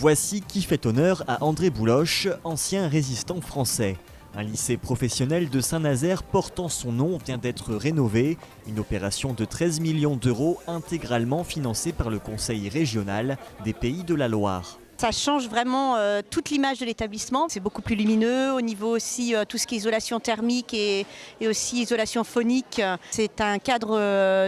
Voici qui fait honneur à André Bouloche, ancien résistant français. Un lycée professionnel de Saint-Nazaire portant son nom vient d'être rénové. Une opération de 13 millions d'euros intégralement financée par le Conseil régional des Pays de la Loire. Ça change vraiment toute l'image de l'établissement. C'est beaucoup plus lumineux, au niveau aussi tout ce qui est isolation thermique et aussi isolation phonique. C'est un cadre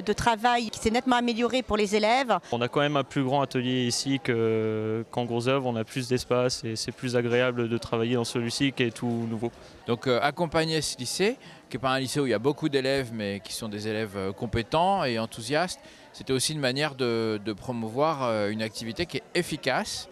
de travail qui s'est nettement amélioré pour les élèves. On a quand même un plus grand atelier ici qu'en Gros Œuvre, on a plus d'espace et c'est plus agréable de travailler dans celui-ci qui est tout nouveau. Donc accompagner ce lycée, qui n'est pas un lycée où il y a beaucoup d'élèves mais qui sont des élèves compétents et enthousiastes, c'était aussi une manière de promouvoir une activité qui est efficace.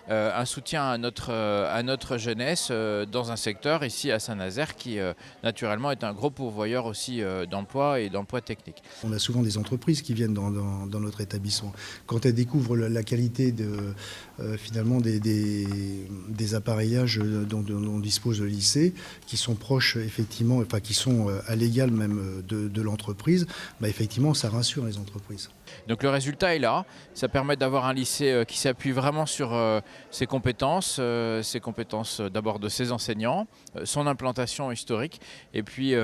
Un soutien à notre jeunesse dans un secteur ici à Saint-Nazaire qui naturellement est un gros pourvoyeur aussi d'emplois et d'emplois techniques. On a souvent des entreprises qui viennent dans notre établissement. Quand elles découvrent la qualité finalement des appareillages dont dispose le lycée, qui sont proches effectivement, enfin qui sont à l'égal même de l'entreprise, effectivement ça rassure les entreprises. Donc le résultat est là, ça permet d'avoir un lycée qui s'appuie vraiment sur ses compétences d'abord de ses enseignants, son implantation historique et puis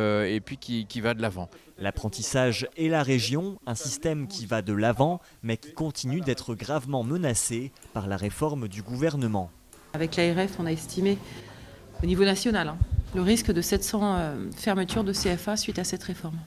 qui va de l'avant. L'apprentissage et la région, un système qui va de l'avant mais qui continue d'être gravement menacé par la réforme du gouvernement. Avec l'ARF, on a estimé au niveau national le risque de 700 fermetures de CFA suite à cette réforme.